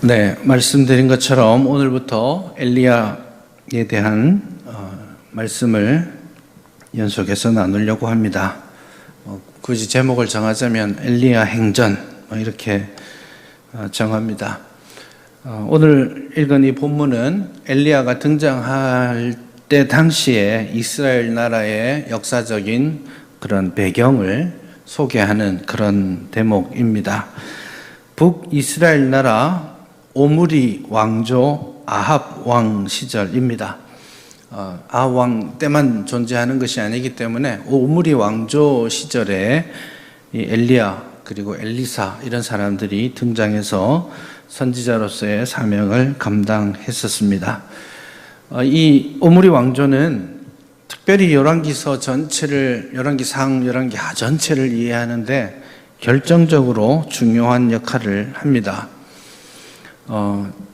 네, 말씀드린 것처럼 오늘부터 엘리야에 대한 말씀을 연속해서 나누려고 합니다. 굳이 제목을 정하자면 엘리야 행전 이렇게 정합니다. 오늘 읽은 이 본문은 엘리야가 등장할 때 당시에 이스라엘 나라의 역사적인 그런 배경을 소개하는 그런 대목입니다. 북이스라엘 나라 오므리 왕조 아합 왕 시절입니다. 아합 왕 때만 존재하는 것이 아니기 때문에 오므리 왕조 시절에 이 엘리야 그리고 엘리사 이런 사람들이 등장해서 선지자로서의 사명을 감당했었습니다. 이 오므리 왕조는 특별히 열왕기서 전체를, 열왕기상, 열왕기하 전체를 이해하는데 결정적으로 중요한 역할을 합니다.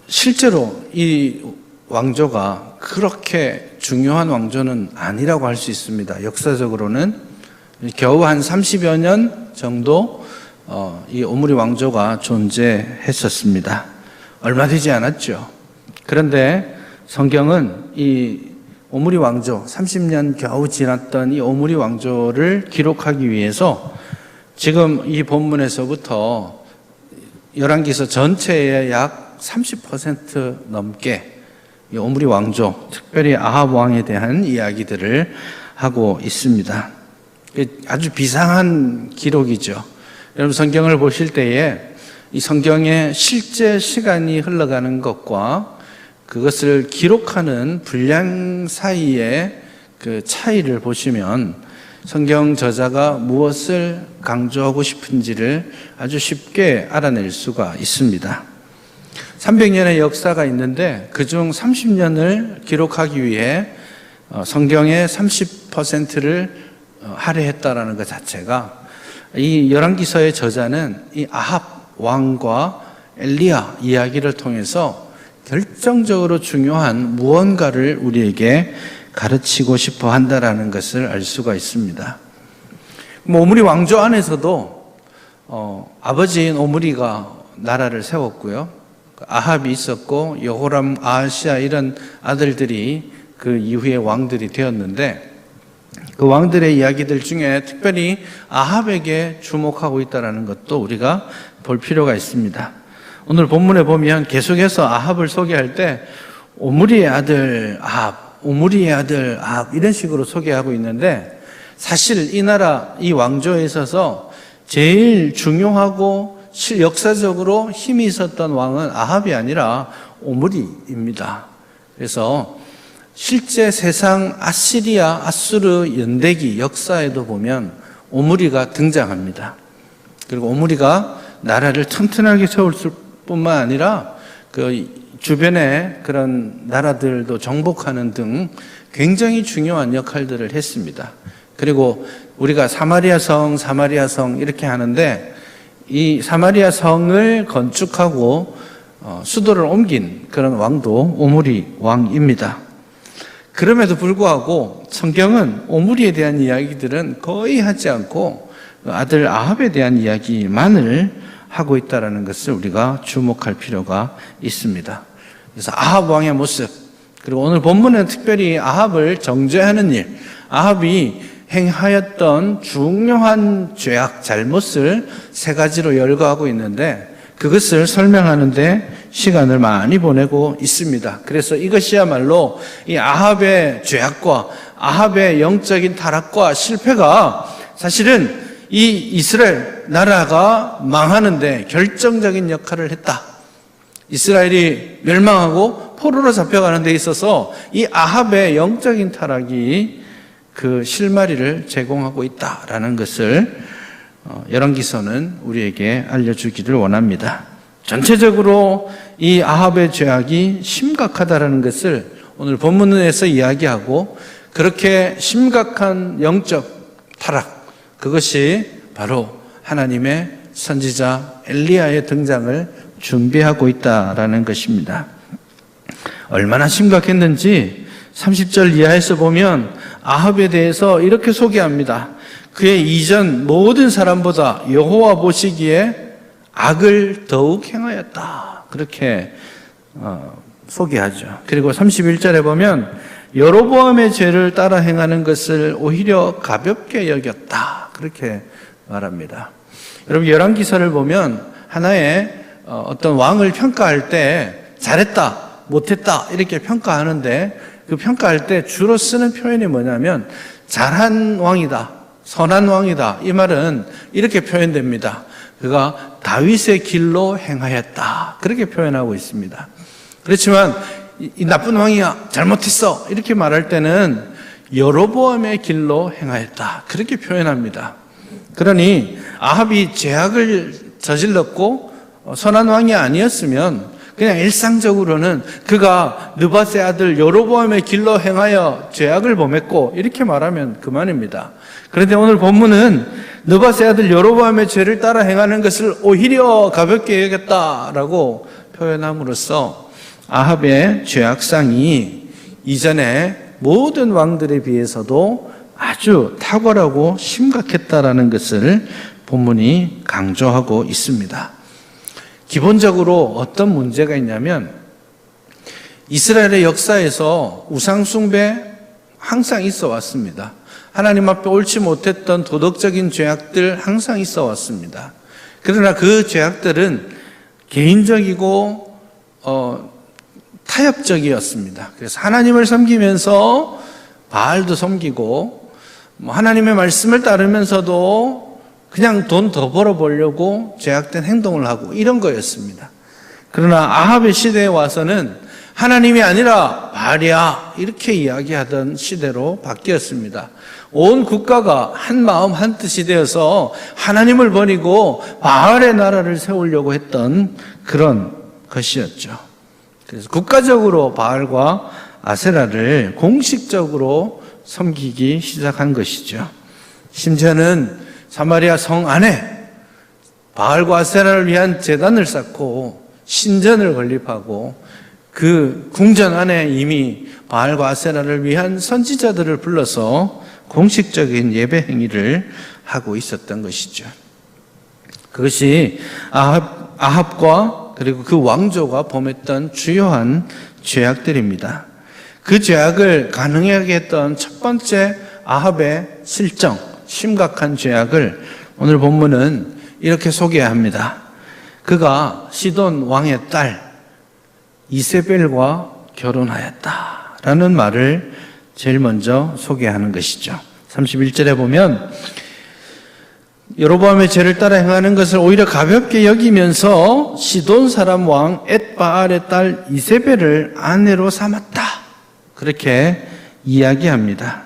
실제로 이 왕조가 그렇게 중요한 왕조는 아니라고 할 수 있습니다. 역사적으로는 겨우 한 30여 년 정도 이 오므리 왕조가 존재했었습니다. 얼마 되지 않았죠. 그런데 성경은 이 오므리 왕조, 30년 겨우 지났던 이 오므리 왕조를 기록하기 위해서 지금 이 본문에서부터 열왕기서 전체의 약 30% 넘게 이 오므리 왕조, 특별히 아합 왕에 대한 이야기들을 하고 있습니다. 아주 비상한 기록이죠. 여러분 성경을 보실 때에 이 성경의 실제 시간이 흘러가는 것과 그것을 기록하는 분량 사이의 그 차이를 보시면 성경 저자가 무엇을 강조하고 싶은지를 아주 쉽게 알아낼 수가 있습니다. 300년의 역사가 있는데 그중 30년을 기록하기 위해 성경의 30%를 할애했다라는 것 자체가 이 열왕기서의 저자는 이 아합 왕과 엘리야 이야기를 통해서 결정적으로 중요한 무언가를 우리에게 가르치고 싶어 한다라는 것을 알 수가 있습니다. 오므리 왕조 안에서도 아버지인 오므리가 나라를 세웠고요. 아합이 있었고 여호람, 아하시아 이런 아들들이 그 이후에 왕들이 되었는데 그 왕들의 이야기들 중에 특별히 아합에게 주목하고 있다는 것도 우리가 볼 필요가 있습니다. 오늘 본문에 보면 계속해서 아합을 소개할 때 오므리의 아들 아합, 오므리의 아들 아합 이런 식으로 소개하고 있는데 사실 이 나라, 이 왕조에 있어서 제일 중요하고 역사적으로 힘이 있었던 왕은 아합이 아니라 오므리입니다. 그래서 실제 세상 아시리아, 아수르 연대기 역사에도 보면 오므리가 등장합니다. 그리고 오므리가 나라를 튼튼하게 세울 뿐만 아니라 그 주변의 그런 나라들도 정복하는 등 굉장히 중요한 역할들을 했습니다. 그리고 우리가 사마리아 성 이렇게 하는데 이 사마리아 성을 건축하고 수도를 옮긴 그런 왕도 오므리 왕입니다. 그럼에도 불구하고 성경은 오므리에 대한 이야기들은 거의 하지 않고 아들 아합에 대한 이야기만을 하고 있다는 것을 우리가 주목할 필요가 있습니다. 그래서 아합 왕의 모습, 그리고 오늘 본문은 특별히 아합을 정죄하는 일, 아합이 행하였던 중요한 죄악, 잘못을 세 가지로 열거하고 있는데 그것을 설명하는데 시간을 많이 보내고 있습니다. 그래서 이것이야말로 이 아합의 죄악과 아합의 영적인 타락과 실패가 사실은 이 이스라엘 나라가 망하는데 결정적인 역할을 했다. 이스라엘이 멸망하고 포로로 잡혀가는 데 있어서 이 아합의 영적인 타락이 그 실마리를 제공하고 있다라는 것을 열왕기서는 우리에게 알려주기를 원합니다. 전체적으로 이 아합의 죄악이 심각하다라는 것을 오늘 본문에서 이야기하고 그렇게 심각한 영적 타락, 그것이 바로 하나님의 선지자 엘리야의 등장을 준비하고 있다라는 것입니다. 얼마나 심각했는지 30절 이하에서 보면 아합에 대해서 이렇게 소개합니다. 그의 이전 모든 사람보다 여호와 보시기에 악을 더욱 행하였다. 그렇게 소개하죠. 그리고 31절에 보면 여로보암의 죄를 따라 행하는 것을 오히려 가볍게 여겼다. 그렇게 말합니다. 여러분 열왕기서를 보면 하나의 어떤 왕을 평가할 때 잘했다, 못했다 이렇게 평가하는데 그 평가할 때 주로 쓰는 표현이 뭐냐면 잘한 왕이다, 선한 왕이다. 이 말은 이렇게 표현됩니다. 그가 다윗의 길로 행하였다. 그렇게 표현하고 있습니다. 그렇지만 이 나쁜 왕이야, 잘못했어 이렇게 말할 때는 여로보암의 길로 행하였다. 그렇게 표현합니다. 그러니 아합이 죄악을 저질렀고 선한 왕이 아니었으면 그냥 일상적으로는 그가 느밧의 아들 여로보암의 길로 행하여 죄악을 범했고 이렇게 말하면 그만입니다. 그런데 오늘 본문은 느밧의 아들 여로보암의 죄를 따라 행하는 것을 오히려 가볍게 여겼다라고 표현함으로써 아합의 죄악상이 이전에 모든 왕들에 비해서도 아주 탁월하고 심각했다라는 것을 본문이 강조하고 있습니다. 기본적으로 어떤 문제가 있냐면 이스라엘의 역사에서 우상숭배 항상 있어 왔습니다. 하나님 앞에 옳지 못했던 도덕적인 죄악들 항상 있어 왔습니다. 그러나 그 죄악들은 개인적이고 타협적이었습니다. 그래서 하나님을 섬기면서 바알도 섬기고 하나님의 말씀을 따르면서도 그냥 돈 더 벌어보려고 죄악된 행동을 하고 이런 거였습니다. 그러나 아합의 시대에 와서는 하나님이 아니라 바알이야 이렇게 이야기하던 시대로 바뀌었습니다. 온 국가가 한 마음 한 뜻이 되어서 하나님을 버리고 바알의 나라를 세우려고 했던 그런 것이었죠. 그래서 국가적으로 바알과 아세라를 공식적으로 섬기기 시작한 것이죠. 심지어는 사마리아 성 안에 바알과 아세라를 위한 제단을 쌓고 신전을 건립하고 그 궁전 안에 이미 바알과 아세라를 위한 선지자들을 불러서 공식적인 예배 행위를 하고 있었던 것이죠. 그것이 아합과 그리고 그 왕조가 범했던 주요한 죄악들입니다. 그 죄악을 가능하게 했던 첫 번째 아합의 실정, 심각한 죄악을 오늘 본문은 이렇게 소개합니다. 그가 시돈 왕의 딸 이세벨과 결혼하였다라는 말을 제일 먼저 소개하는 것이죠. 31절에 보면 여로보암의 죄를 따라 행하는 것을 오히려 가볍게 여기면서 시돈 사람 왕 엣바알의 딸 이세벨을 아내로 삼았다. 그렇게 이야기합니다.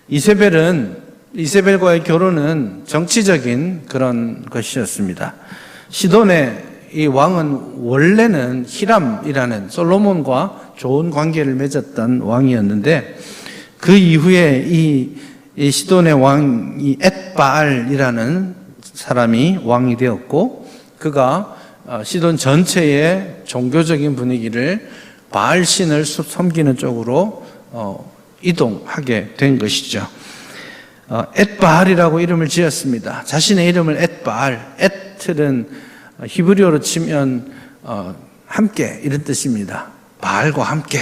이세벨과의 결혼은 정치적인 그런 것이었습니다. 시돈의 이 왕은 원래는 히람이라는 솔로몬과 좋은 관계를 맺었던 왕이었는데 그 이후에 이 시돈의 왕이 엣바알이라는 사람이 왕이 되었고 그가 시돈 전체의 종교적인 분위기를 바알 신을 섬기는 쪽으로 이동하게 된 것이죠. 엣바알이라고 이름을 지었습니다. 자신의 이름을 엣바알, 엣은 히브리어로 치면 함께 이런 뜻입니다. 바알과 함께.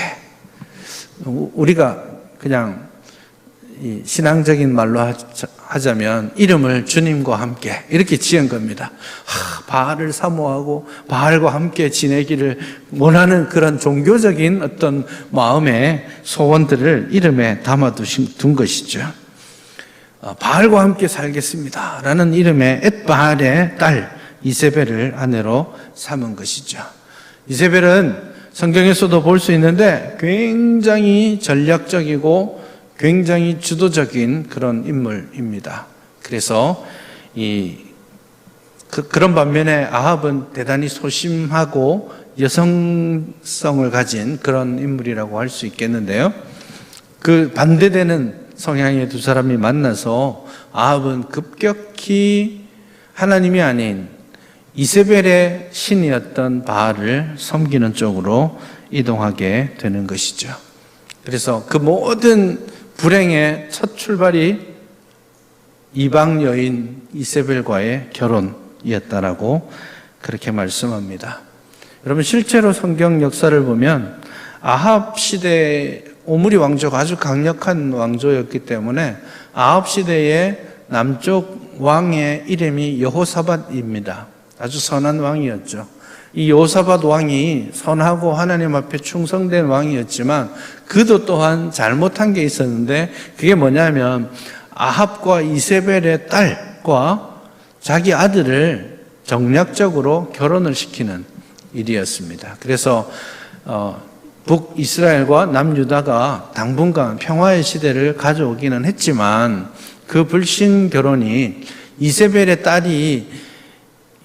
우리가 그냥 신앙적인 말로 하자면 이름을 주님과 함께 이렇게 지은 겁니다. 바알을 사모하고 바알과 함께 지내기를 원하는 그런 종교적인 어떤 마음의 소원들을 이름에 담아둔 것이죠. 바알과 함께 살겠습니다 라는 이름의 엣바알의 딸 이세벨을 아내로 삼은 것이죠. 이세벨은 성경에서도 볼 수 있는데 굉장히 전략적이고 굉장히 주도적인 그런 인물입니다. 그래서 그런 반면에 아합은 대단히 소심하고 여성성을 가진 그런 인물이라고 할 수 있겠는데요. 그 반대되는 성향의 두 사람이 만나서 아합은 급격히 하나님이 아닌 이세벨의 신이었던 바알을 섬기는 쪽으로 이동하게 되는 것이죠. 그래서 그 모든 불행의 첫 출발이 이방 여인 이세벨과의 결혼, 정도였다라고 그렇게 말씀합니다. 여러분, 실제로 성경 역사를 보면 아합 시대 오므리 왕조가 아주 강력한 왕조였기 때문에 아합 시대의 남쪽 왕의 이름이 여호사밧입니다. 아주 선한 왕이었죠. 이 여호사밧 왕이 선하고 하나님 앞에 충성된 왕이었지만 그도 또한 잘못한 게 있었는데, 그게 뭐냐면 아합과 이세벨의 딸과 자기 아들을 정략적으로 결혼을 시키는 일이었습니다. 그래서 북이스라엘과 남유다가 당분간 평화의 시대를 가져오기는 했지만, 그 불신 결혼이 이세벨의 딸이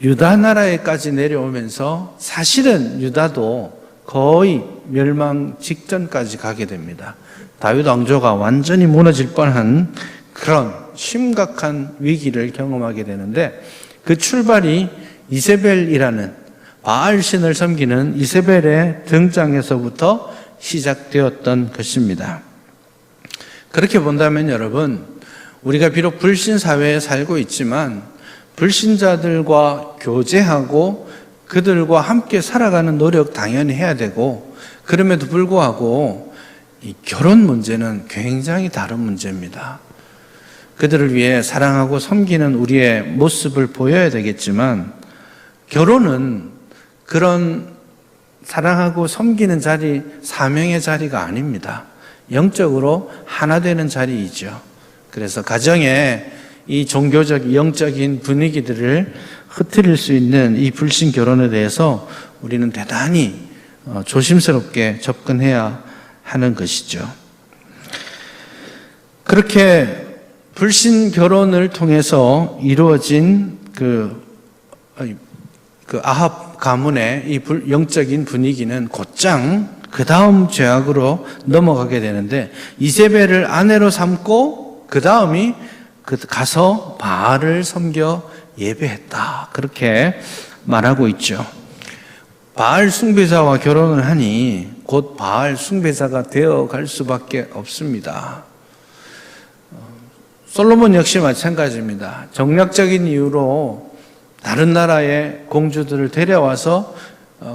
유다 나라에까지 내려오면서 사실은 유다도 거의 멸망 직전까지 가게 됩니다. 다윗 왕조가 완전히 무너질 뻔한 그런 심각한 위기를 경험하게 되는데, 그 출발이 이세벨이라는 바알 신을 섬기는 이세벨의 등장에서부터 시작되었던 것입니다. 그렇게 본다면 여러분, 우리가 비록 불신 사회에 살고 있지만 불신자들과 교제하고 그들과 함께 살아가는 노력 당연히 해야 되고, 그럼에도 불구하고 이 결혼 문제는 굉장히 다른 문제입니다. 그들을 위해 사랑하고 섬기는 우리의 모습을 보여야 되겠지만, 결혼은 그런 사랑하고 섬기는 자리, 사명의 자리가 아닙니다. 영적으로 하나 되는 자리이죠. 그래서 가정에 이 종교적, 영적인 분위기들을 흐트릴 수 있는 이 불신 결혼에 대해서 우리는 대단히 조심스럽게 접근해야 하는 것이죠. 그렇게 불신 결혼을 통해서 이루어진 그 아합 가문의 이 영적인 분위기는 곧장 그 다음 죄악으로 넘어가게 되는데, 이세벨을 아내로 삼고 그 다음이 가서 바알을 섬겨 예배했다, 그렇게 말하고 있죠. 바알 숭배자와 결혼을 하니 곧 바알 숭배자가 되어갈 수밖에 없습니다. 솔로몬 역시 마찬가지입니다. 정략적인 이유로 다른 나라의 공주들을 데려와서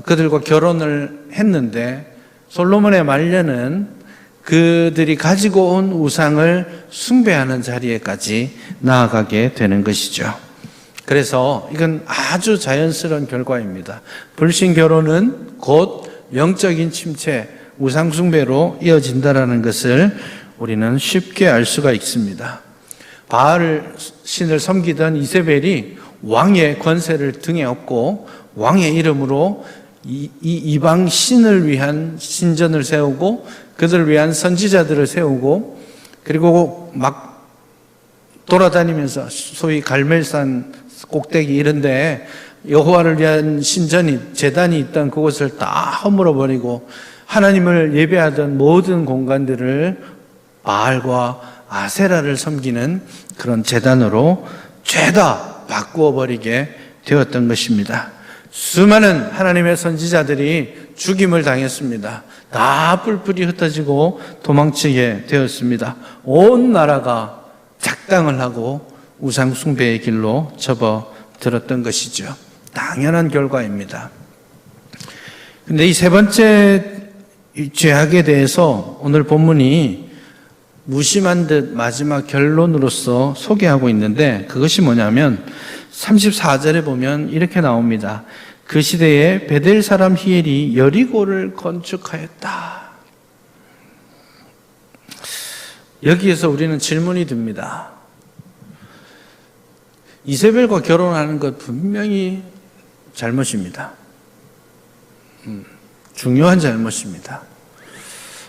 그들과 결혼을 했는데, 솔로몬의 말년은 그들이 가지고 온 우상을 숭배하는 자리에까지 나아가게 되는 것이죠. 그래서 이건 아주 자연스러운 결과입니다. 불신 결혼은 곧 영적인 침체, 우상 숭배로 이어진다라는 것을 우리는 쉽게 알 수가 있습니다. 바알 신을 섬기던 이세벨이 왕의 권세를 등에 업고 왕의 이름으로 이방 신을 위한 신전을 세우고 그들을 위한 선지자들을 세우고, 그리고 막 돌아다니면서 소위 갈멜산 꼭대기 이런데 여호와를 위한 신전이, 제단이 있던 그곳을 다 허물어 버리고 하나님을 예배하던 모든 공간들을 바알과 아세라를 섬기는 그런 제단으로 죄다 바꾸어 버리게 되었던 것입니다. 수많은 하나님의 선지자들이 죽임을 당했습니다. 다 뿔뿔이 흩어지고 도망치게 되었습니다. 온 나라가 작당을 하고 우상 숭배의 길로 접어들었던 것이죠. 당연한 결과입니다. 그런데 이 세 번째 죄악에 대해서 오늘 본문이 무심한 듯 마지막 결론으로서 소개하고 있는데, 그것이 뭐냐면 34절에 보면 이렇게 나옵니다. 그 시대에 베델 사람 히엘이 여리고를 건축하였다. 여기에서 우리는 질문이 듭니다. 이세벨과 결혼하는 것 분명히 잘못입니다. 중요한 잘못입니다.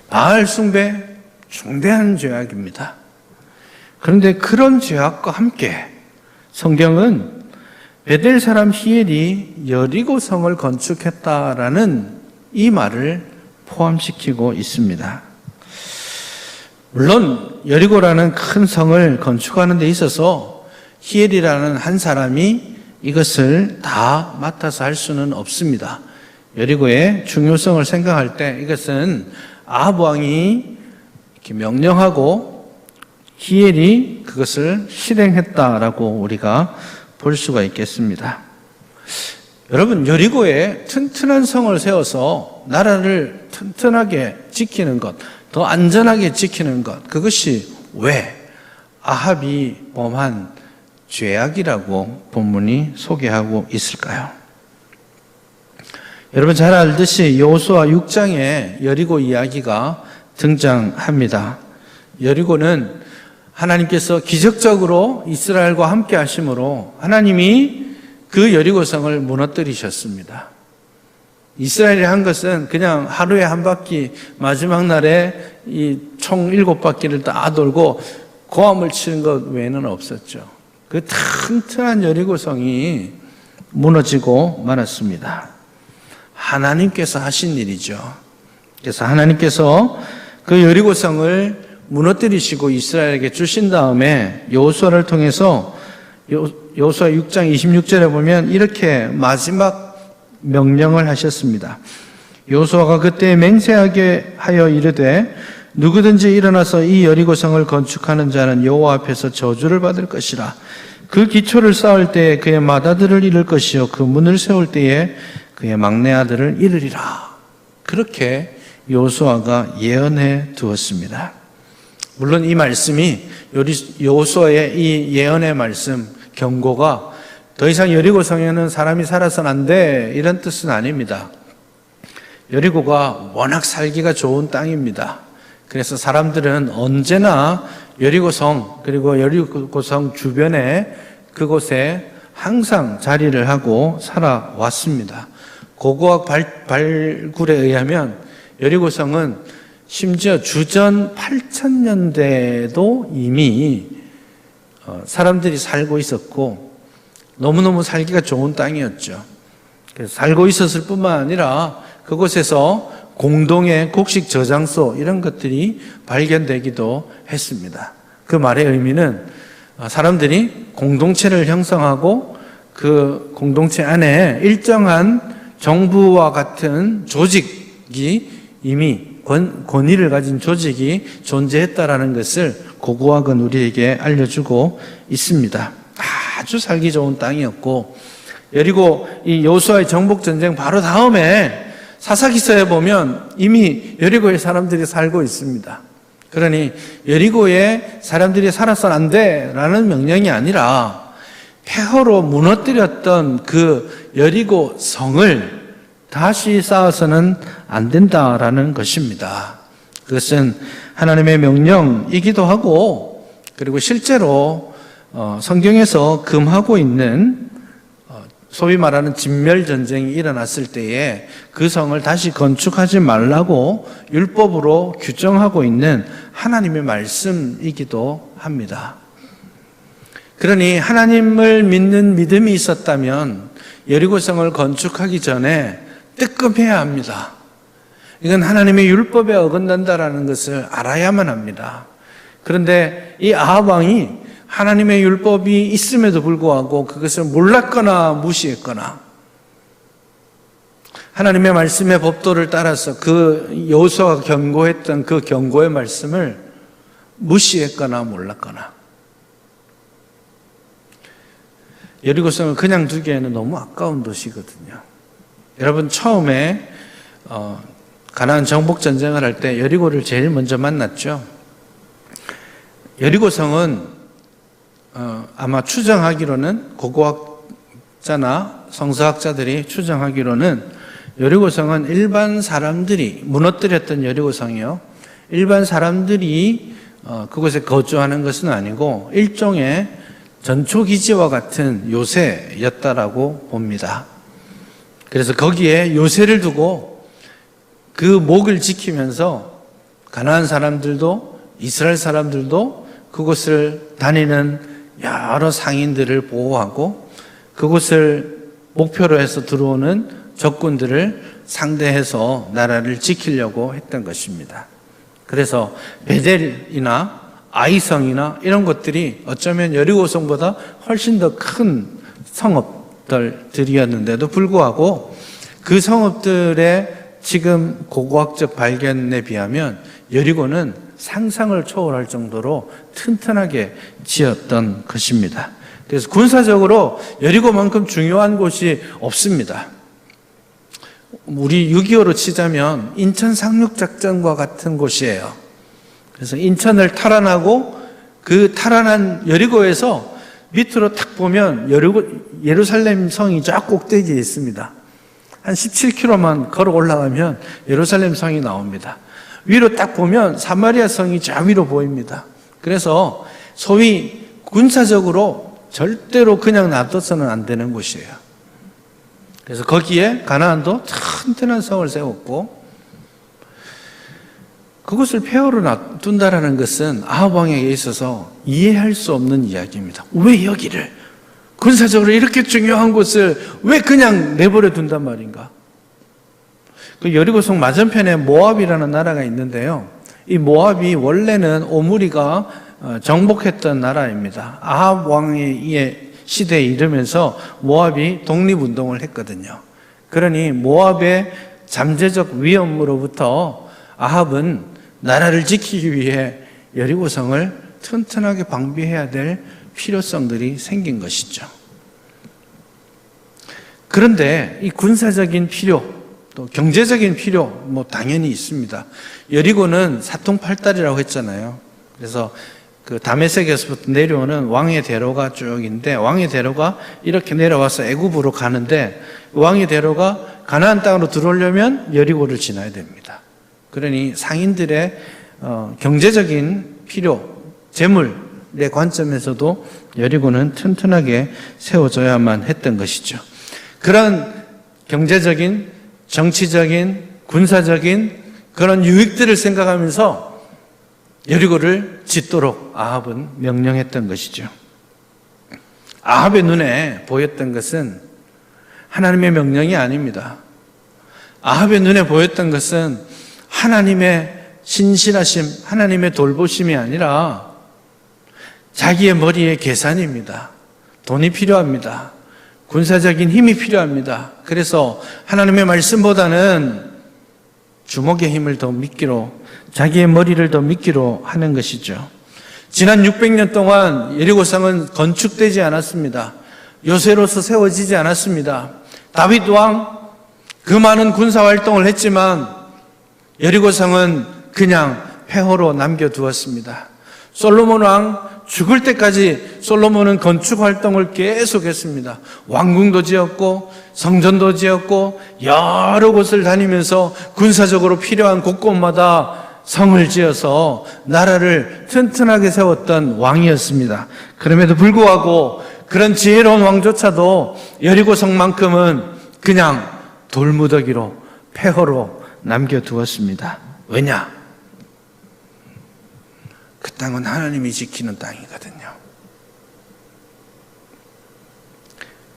바알 숭배 중대한 죄악입니다. 그런데 그런 죄악과 함께 성경은 베델 사람 히엘이 여리고 성을 건축했다라는 이 말을 포함시키고 있습니다. 물론 여리고라는 큰 성을 건축하는 데 있어서 히엘이라는 한 사람이 이것을 다 맡아서 할 수는 없습니다. 여리고의 중요성을 생각할 때 이것은 아합 왕이 이렇게 명령하고 히엘이 그것을 실행했다라고 우리가 볼 수가 있겠습니다. 여러분, 여리고에 튼튼한 성을 세워서 나라를 튼튼하게 지키는 것, 더 안전하게 지키는 것, 그것이 왜 아합이 범한 죄악이라고 본문이 소개하고 있을까요? 여러분 잘 알듯이 여호수아 6장에 여리고 이야기가 등장합니다. 여리고는 하나님께서 기적적으로 이스라엘과 함께 하심으로 하나님이 그 여리고성을 무너뜨리셨습니다. 이스라엘이 한 것은 그냥 하루에 한 바퀴, 마지막 날에 이 총 7바퀴를 다 돌고 고함을 치는 것 외에는 없었죠. 그 튼튼한 여리고성이 무너지고 말았습니다. 하나님께서 하신 일이죠. 그래서 하나님께서 그 여리고성을 무너뜨리시고 이스라엘에게 주신 다음에 여호수아를 통해서 여호수아 6장 26절에 보면 이렇게 마지막 명령을 하셨습니다. 여호수아가 그때 맹세하게 하여 이르되 누구든지 일어나서 이 여리고성을 건축하는 자는 여호와 앞에서 저주를 받을 것이라. 그 기초를 쌓을 때에 그의 맏아들을 잃을 것이요 그 문을 세울 때에 그의 막내 아들을 잃으리라. 그렇게 여호수아가 예언해 두었습니다. 물론 이 말씀이 여호수아의 이 예언의 말씀, 경고가 더 이상 여리고성에는 사람이 살아서는 안 돼, 이런 뜻은 아닙니다. 여리고가 워낙 살기가 좋은 땅입니다. 그래서 사람들은 언제나 여리고성, 그리고 여리고성 주변에 그곳에 항상 자리를 하고 살아왔습니다. 고고학 발굴에 의하면 여리고성은 심지어 주전 8000년대에도 이미 사람들이 살고 있었고 너무너무 살기가 좋은 땅이었죠. 그래서 살고 있었을 뿐만 아니라 그곳에서 공동의 곡식 저장소 이런 것들이 발견되기도 했습니다. 그 말의 의미는 사람들이 공동체를 형성하고 그 공동체 안에 일정한 정부와 같은 조직이 이미 권위를 가진 조직이 존재했다라는 것을 고고학은 우리에게 알려주고 있습니다. 아주 살기 좋은 땅이었고, 그리고 이 여호수아의 정복 전쟁 바로 다음에 사사기서에 보면 이미 여리고에 사람들이 살고 있습니다. 그러니 여리고에 사람들이 살아서는 안 돼라는 명령이 아니라 폐허로 무너뜨렸던 그 여리고 성을 다시 쌓아서는 안 된다라는 것입니다. 그것은 하나님의 명령이기도 하고, 그리고 실제로 성경에서 금하고 있는 소위 말하는 진멸전쟁이 일어났을 때에 그 성을 다시 건축하지 말라고 율법으로 규정하고 있는 하나님의 말씀이기도 합니다. 그러니 하나님을 믿는 믿음이 있었다면 여리고성을 건축하기 전에 뜨끔해야 합니다. 이건 하나님의 율법에 어긋난다라는 것을 알아야만 합니다. 그런데 이 아합 왕이 하나님의 율법이 있음에도 불구하고 그것을 몰랐거나 무시했거나 하나님의 말씀의 법도를 따라서 그 여호수아가 경고했던 그 경고의 말씀을 무시했거나 몰랐거나, 여리고성을 그냥 두기에는 너무 아까운 도시거든요. 여러분 처음에 가나안 정복 전쟁을 할 때 여리고를 제일 먼저 만났죠. 여리고성은 아마 추정하기로는 고고학자나 성서학자들이 추정하기로는 여리고성은 일반 사람들이 무너뜨렸던 여리고성이요, 일반 사람들이 그곳에 거주하는 것은 아니고 일종의 전초기지와 같은 요새였다라고 봅니다. 그래서 거기에 요새를 두고 그 목을 지키면서 가나안 사람들도 이스라엘 사람들도 그곳을 다니는 여러 상인들을 보호하고 그곳을 목표로 해서 들어오는 적군들을 상대해서 나라를 지키려고 했던 것입니다. 그래서 베델이나 아이성이나 이런 것들이 어쩌면 여리고성보다 훨씬 더 큰 성읍들이었는데도 불구하고 그 성읍들의 지금 고고학적 발견에 비하면 여리고는 상상을 초월할 정도로 튼튼하게 지었던 것입니다. 그래서 군사적으로 여리고만큼 중요한 곳이 없습니다. 우리 6.25로 치자면 인천 상륙작전과 같은 곳이에요. 그래서 인천을 탈환하고 그 탈환한 여리고에서 밑으로 탁 보면 예루살렘 성이 쫙 꼭대기에 있습니다. 한 17km만 걸어 올라가면 예루살렘 성이 나옵니다. 위로 딱 보면 사마리아 성이 저 위로 보입니다. 그래서 소위 군사적으로 절대로 그냥 놔둬서는 안 되는 곳이에요. 그래서 거기에 가나안도 튼튼한 성을 세웠고, 그것을 폐허로 놔둔다라는 것은 아합 왕에게 있어서 이해할 수 없는 이야기입니다. 왜 여기를 군사적으로 이렇게 중요한 곳을 왜 그냥 내버려 둔단 말인가? 그 여리고성 맞은편에 모압이라는 나라가 있는데요. 이 모압이 원래는 오므리가 정복했던 나라입니다. 아합 왕의 시대에 이르면서 모압이 독립운동을 했거든요. 그러니 모압의 잠재적 위험으로부터 아합은 나라를 지키기 위해 여리고성을 튼튼하게 방비해야 될 필요성들이 생긴 것이죠. 그런데 이 군사적인 필요, 또 경제적인 필요 당연히 있습니다. 여리고는 사통팔달이라고 했잖아요. 그래서 그 다메섹에서부터 내려오는 왕의 대로가 쭉인데, 왕의 대로가 이렇게 내려와서 애굽으로 가는데, 왕의 대로가 가나안 땅으로 들어오려면 여리고를 지나야 됩니다. 그러니 상인들의 경제적인 필요, 재물의 관점에서도 여리고는 튼튼하게 세워져야만 했던 것이죠. 그런 경제적인, 정치적인, 군사적인 그런 유익들을 생각하면서 여리고를 짓도록 아합은 명령했던 것이죠. 아합의 눈에 보였던 것은 하나님의 명령이 아닙니다. 아합의 눈에 보였던 것은 하나님의 신실하심, 하나님의 돌보심이 아니라 자기의 머리의 계산입니다. 돈이 필요합니다. 군사적인 힘이 필요합니다. 그래서 하나님의 말씀보다는 주먹의 힘을 더 믿기로, 자기의 머리를 더 믿기로 하는 것이죠. 지난 600년 동안 여리고성은 건축되지 않았습니다. 요새로서 세워지지 않았습니다. 다윗 왕 그 많은 군사활동을 했지만 여리고성은 그냥 폐허로 남겨두었습니다. 솔로몬 왕 죽을 때까지 솔로몬은 건축활동을 계속했습니다. 왕궁도 지었고 성전도 지었고 여러 곳을 다니면서 군사적으로 필요한 곳곳마다 성을 지어서 나라를 튼튼하게 세웠던 왕이었습니다. 그럼에도 불구하고 그런 지혜로운 왕조차도 여리고성만큼은 그냥 돌무더기로 폐허로 남겨두었습니다. 왜냐? 그 땅은 하나님이 지키는 땅이거든요.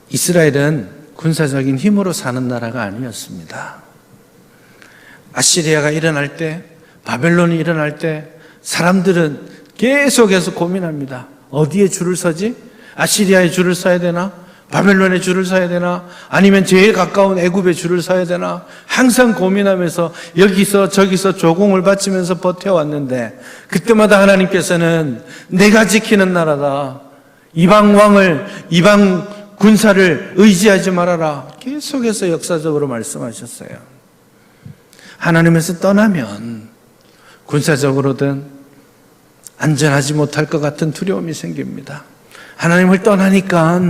이스라엘은 군사적인 힘으로 사는 나라가 아니었습니다. 아시리아가 일어날 때, 바벨론이 일어날 때 사람들은 계속해서 고민합니다. 어디에 줄을 서지? 아시리아에 줄을 서야 되나? 바벨론에 줄을 서야 되나? 아니면 제일 가까운 애굽에 줄을 서야 되나? 항상 고민하면서 여기서 저기서 조공을 바치면서 버텨왔는데, 그때마다 하나님께서는 내가 지키는 나라다, 이방 왕을, 이방 군사를 의지하지 말아라, 계속해서 역사적으로 말씀하셨어요. 하나님에서 떠나면 군사적으로든 안전하지 못할 것 같은 두려움이 생깁니다. 하나님을 떠나니까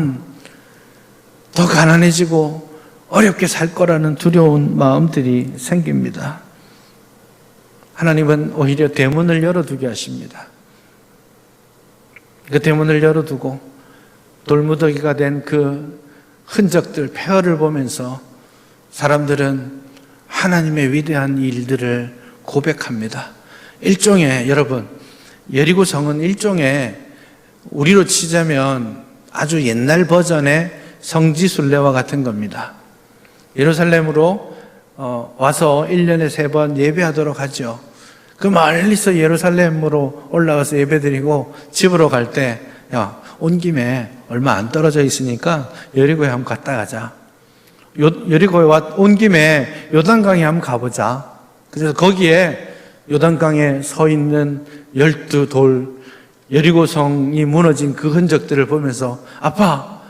더 가난해지고 어렵게 살 거라는 두려운 마음들이 생깁니다. 하나님은 오히려 대문을 열어두게 하십니다. 그 대문을 열어두고 돌무더기가 된 그 흔적들, 폐허를 보면서 사람들은 하나님의 위대한 일들을 고백합니다. 일종의, 여러분, 여리고성은 일종의, 우리로 치자면 아주 옛날 버전의 성지순례와 같은 겁니다. 예루살렘으로 와서 1년에 3번 예배하도록 하죠. 그 멀리서 예루살렘으로 올라가서 예배드리고 집으로 갈 때, 야, 온 김에 얼마 안 떨어져 있으니까 여리고에 한번 갔다 가자. 여리고에 온 김에 요단강에 한번 가보자. 그래서 거기에 요단강에 서 있는 12돌 여리고성이 무너진 그 흔적들을 보면서 아빠,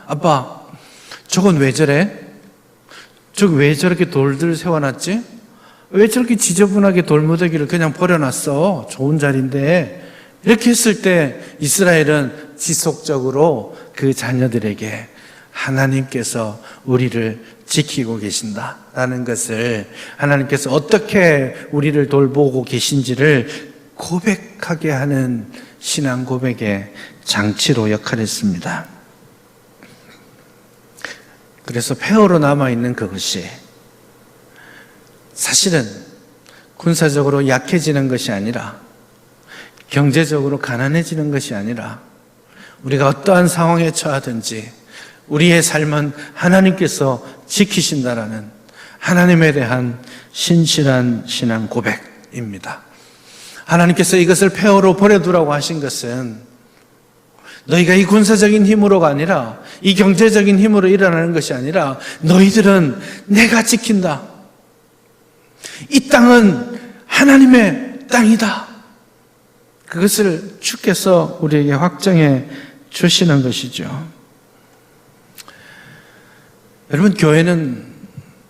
저건 왜 저래? 저거 왜 저렇게 돌들 세워놨지? 왜 저렇게 지저분하게 돌무더기를 그냥 버려놨어? 좋은 자리인데. 이렇게 했을 때 이스라엘은 지속적으로 그 자녀들에게 하나님께서 우리를 지키고 계신다라는 것을, 하나님께서 어떻게 우리를 돌보고 계신지를 고백하게 하는 신앙 고백의 장치로 역할했습니다. 그래서 폐허로 남아있는 그것이 사실은 군사적으로 약해지는 것이 아니라, 경제적으로 가난해지는 것이 아니라, 우리가 어떠한 상황에 처하든지 우리의 삶은 하나님께서 지키신다라는 하나님에 대한 신실한 신앙 고백입니다. 하나님께서 이것을 폐허로 버려두라고 하신 것은 너희가 이 군사적인 힘으로가 아니라, 이 경제적인 힘으로 일어나는 것이 아니라, 너희들은 내가 지킨다. 이 땅은 하나님의 땅이다. 그것을 주께서 우리에게 확정해 주시는 것이죠. 여러분, 교회는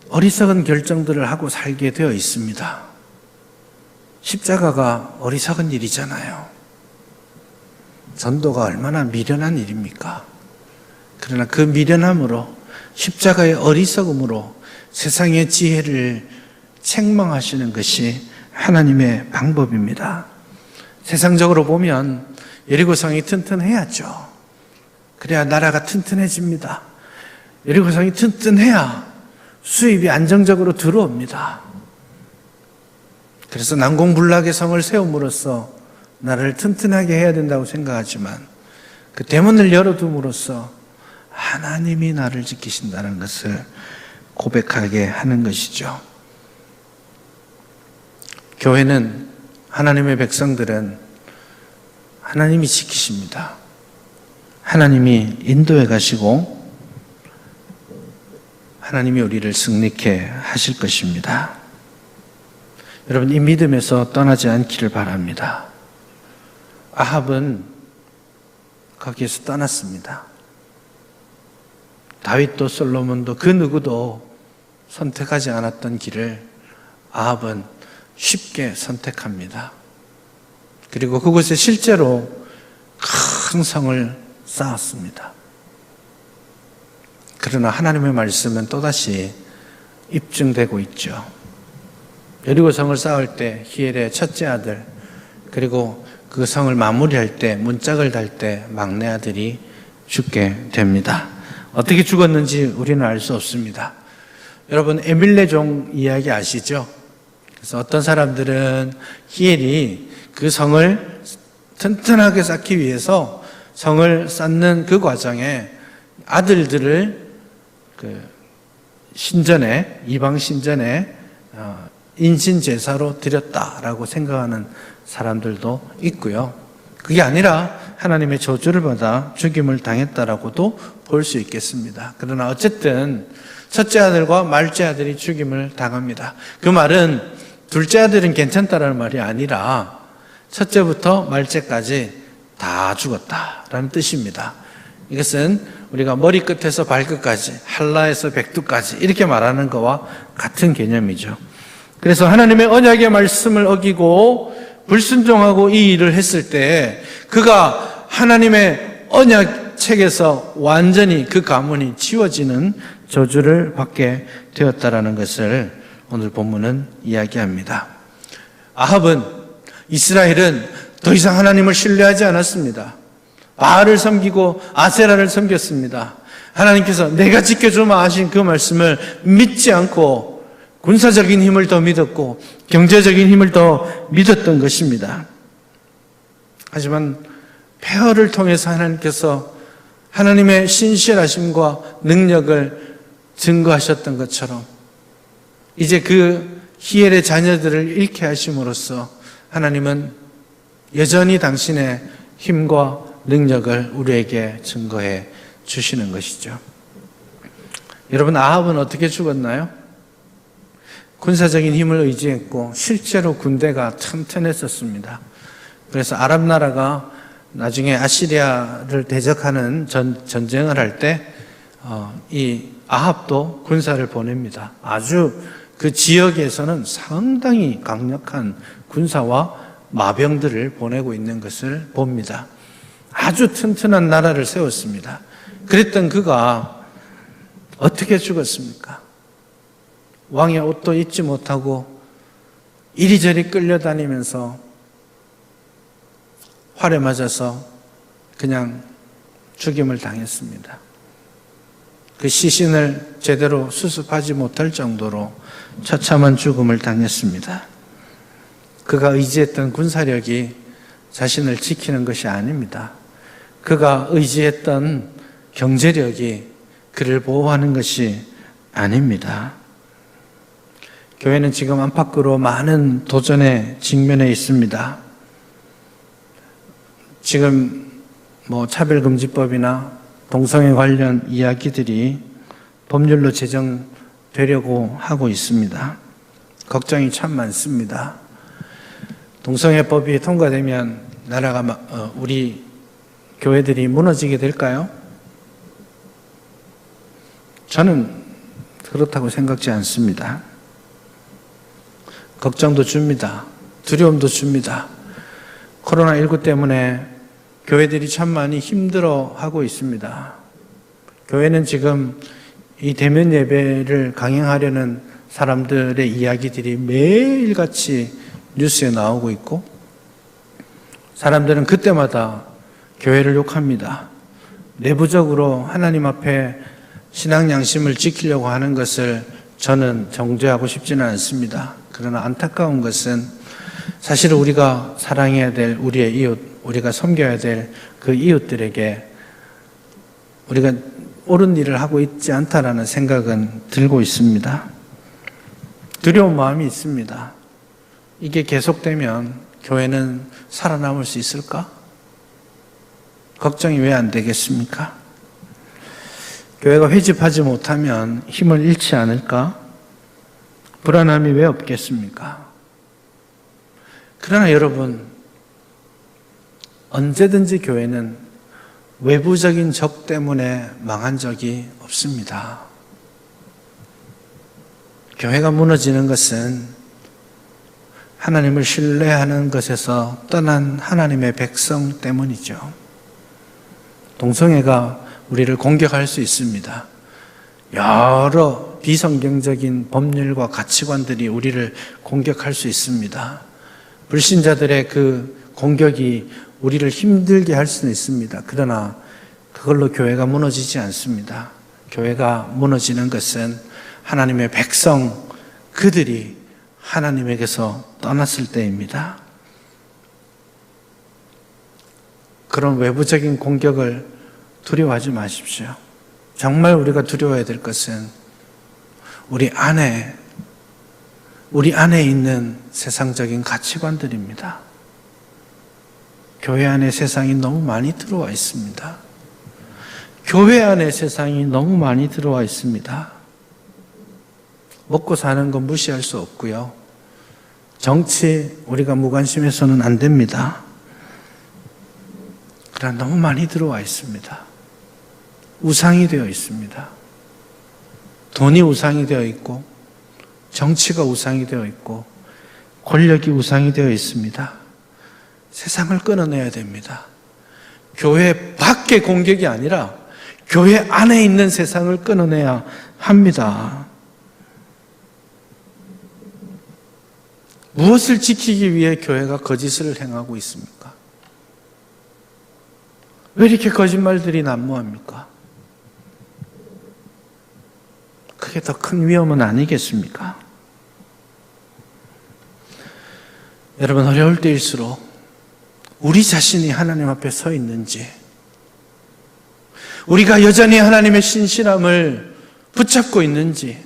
어리석은 결정들을 하고 살게 되어 있습니다. 십자가가 어리석은 일이잖아요. 전도가 얼마나 미련한 일입니까? 그러나 그 미련함으로, 십자가의 어리석음으로 세상의 지혜를 책망하시는 것이 하나님의 방법입니다. 세상적으로 보면 여리고성이 튼튼해야죠. 그래야 나라가 튼튼해집니다. 여리고성이 튼튼해야 수입이 안정적으로 들어옵니다. 그래서 난공불락의 성을 세움으로써 나라를 튼튼하게 해야 된다고 생각하지만, 그 대문을 열어둠으로써 하나님이 나를 지키신다는 것을 고백하게 하는 것이죠. 교회는, 하나님의 백성들은 하나님이 지키십니다. 하나님이 인도해 가시고 하나님이 우리를 승리케 하실 것입니다. 여러분, 이 믿음에서 떠나지 않기를 바랍니다. 아합은 거기에서 떠났습니다. 다윗도 솔로몬도 그 누구도 선택하지 않았던 길을 아합은 쉽게 선택합니다. 그리고 그곳에 실제로 큰 성을 쌓았습니다. 그러나 하나님의 말씀은 또다시 입증되고 있죠. 여리고 성을 쌓을 때 히엘의 첫째 아들, 그리고 그 성을 마무리할 때, 문짝을 달 때 막내 아들이 죽게 됩니다. 어떻게 죽었는지 우리는 알 수 없습니다. 여러분, 에밀레종 이야기 아시죠? 그래서 어떤 사람들은 히엘이 그 성을 튼튼하게 쌓기 위해서 성을 쌓는 그 과정에 아들들을 신전에, 이방 신전에 인신 제사로 드렸다라고 생각하는 사람들도 있고요. 그게 아니라 하나님의 저주를 받아 죽임을 당했다라고도 볼 수 있겠습니다. 그러나 어쨌든 첫째 아들과 말째 아들이 죽임을 당합니다. 그 말은 둘째 아들은 괜찮다라는 말이 아니라 첫째부터 말째까지 다 죽었다라는 뜻입니다. 이것은 우리가 머리끝에서 발끝까지, 한라에서 백두까지 이렇게 말하는 것과 같은 개념이죠. 그래서 하나님의 언약의 말씀을 어기고 불순종하고 이 일을 했을 때 그가 하나님의 언약 책에서 완전히 그 가문이 지워지는 저주를 받게 되었다라는 것을 오늘 본문은 이야기합니다. 아합은, 이스라엘은 더 이상 하나님을 신뢰하지 않았습니다. 바알을 섬기고 아세라를 섬겼습니다. 하나님께서 내가 지켜주마 하신 그 말씀을 믿지 않고 군사적인 힘을 더 믿었고 경제적인 힘을 더 믿었던 것입니다. 하지만 폐허를 통해서 하나님께서 하나님의 신실하심과 능력을 증거하셨던 것처럼 이제 그 히엘의 자녀들을 잃게 하심으로써 하나님은 여전히 당신의 힘과 능력을 우리에게 증거해 주시는 것이죠. 여러분, 아합은 어떻게 죽었나요? 군사적인 힘을 의지했고 실제로 군대가 튼튼했었습니다. 그래서 아랍 나라가 나중에 아시리아를 대적하는 전쟁을 할 때 이 아합도 군사를 보냅니다. 아주 그 지역에서는 상당히 강력한 군사와 마병들을 보내고 있는 것을 봅니다. 아주 튼튼한 나라를 세웠습니다. 그랬던 그가 어떻게 죽었습니까? 왕의 옷도 입지 못하고 이리저리 끌려다니면서 활에 맞아서 그냥 죽임을 당했습니다. 그 시신을 제대로 수습하지 못할 정도로 처참한 죽음을 당했습니다. 그가 의지했던 군사력이 자신을 지키는 것이 아닙니다. 그가 의지했던 경제력이 그를 보호하는 것이 아닙니다. 교회는 지금 안팎으로 많은 도전에 직면해 있습니다. 지금 차별금지법이나 동성애 관련 이야기들이 법률로 제정되려고 하고 있습니다. 걱정이 참 많습니다. 동성애법이 통과되면 나라가 우리 교회들이 무너지게 될까요? 저는 그렇다고 생각지 않습니다. 걱정도 줍니다. 두려움도 줍니다. 코로나19 때문에 교회들이 참 많이 힘들어하고 있습니다. 교회는 지금 이 대면 예배를 강행하려는 사람들의 이야기들이 매일같이 뉴스에 나오고 있고, 사람들은 그때마다 교회를 욕합니다. 내부적으로 하나님 앞에 신앙 양심을 지키려고 하는 것을 저는 정죄하고 싶지는 않습니다. 그러나 안타까운 것은 사실 우리가 사랑해야 될 우리의 이웃, 우리가 섬겨야 될 그 이웃들에게 우리가 옳은 일을 하고 있지 않다라는 생각은 들고 있습니다. 두려운 마음이 있습니다. 이게 계속되면 교회는 살아남을 수 있을까? 걱정이 왜 안 되겠습니까? 교회가 회집하지 못하면 힘을 잃지 않을까? 불안함이 왜 없겠습니까? 그러나 여러분, 언제든지 교회는 외부적인 적 때문에 망한 적이 없습니다. 교회가 무너지는 것은 하나님을 신뢰하는 것에서 떠난 하나님의 백성 때문이죠. 동성애가 우리를 공격할 수 있습니다. 여러 비성경적인 법률과 가치관들이 우리를 공격할 수 있습니다. 불신자들의 그 공격이 우리를 힘들게 할 수는 있습니다. 그러나 그걸로 교회가 무너지지 않습니다. 교회가 무너지는 것은 하나님의 백성, 그들이 하나님에게서 떠났을 때입니다. 그런 외부적인 공격을 두려워하지 마십시오. 정말 우리가 두려워해야 될 것은 우리 안에 있는 세상적인 가치관들입니다. 교회 안에 세상이 너무 많이 들어와 있습니다. 교회 안에 세상이 너무 많이 들어와 있습니다. 먹고 사는 건 무시할 수 없고요. 정치 우리가 무관심해서는 안 됩니다. 그러나 너무 많이 들어와 있습니다. 우상이 되어 있습니다. 돈이 우상이 되어 있고, 정치가 우상이 되어 있고, 권력이 우상이 되어 있습니다. 세상을 끊어내야 됩니다. 교회 밖의 공격이 아니라 교회 안에 있는 세상을 끊어내야 합니다. 무엇을 지키기 위해 교회가 거짓을 행하고 있습니까? 왜 이렇게 거짓말들이 난무합니까? 그게 더 큰 위험은 아니겠습니까? 여러분, 어려울 때일수록 우리 자신이 하나님 앞에 서 있는지, 우리가 여전히 하나님의 신실함을 붙잡고 있는지,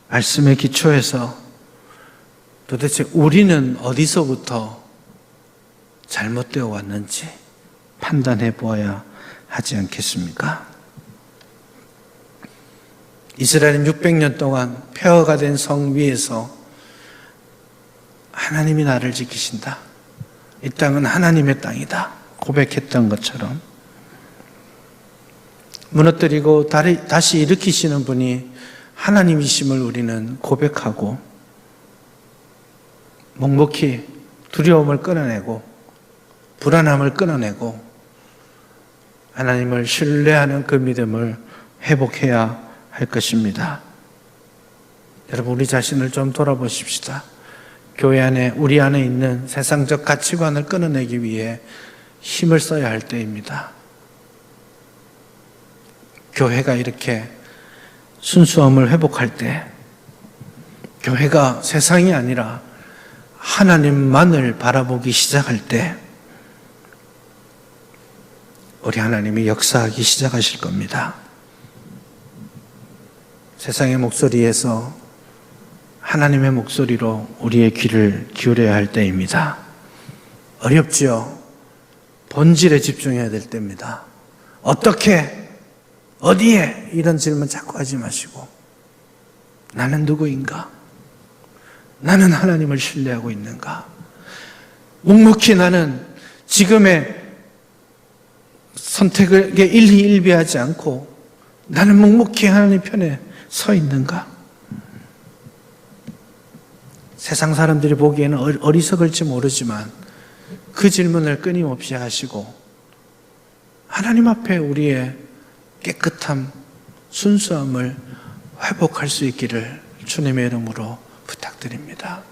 말씀의 기초에서 도대체 우리는 어디서부터 잘못되어 왔는지 판단해 보아야 하지 않겠습니까? 이스라엘은 600년 동안 폐허가 된 성 위에서 하나님이 나를 지키신다. 이 땅은 하나님의 땅이다 고백했던 것처럼 무너뜨리고 다시 일으키시는 분이 하나님이심을 우리는 고백하고 묵묵히 두려움을 끊어내고 불안함을 끊어내고 하나님을 신뢰하는 그 믿음을 회복해야 할 것입니다. 여러분, 우리 자신을 좀 돌아보십시다. 교회 안에, 우리 안에 있는 세상적 가치관을 끊어내기 위해 힘을 써야 할 때입니다. 교회가 이렇게 순수함을 회복할 때, 교회가 세상이 아니라 하나님만을 바라보기 시작할 때, 우리 하나님이 역사하기 시작하실 겁니다. 세상의 목소리에서 하나님의 목소리로 우리의 귀를 기울여야 할 때입니다. 어렵지요? 본질에 집중해야 될 때입니다. 어떻게, 어디에, 이런 질문 자꾸 하지 마시고 나는 누구인가? 나는 하나님을 신뢰하고 있는가? 묵묵히 나는 지금의 선택에 일희일비하지 않고 나는 묵묵히 하나님 편에 서 있는가? 세상 사람들이 보기에는 어리석을지 모르지만 그 질문을 끊임없이 하시고 하나님 앞에 우리의 깨끗함, 순수함을 회복할 수 있기를 주님의 이름으로 부탁드립니다.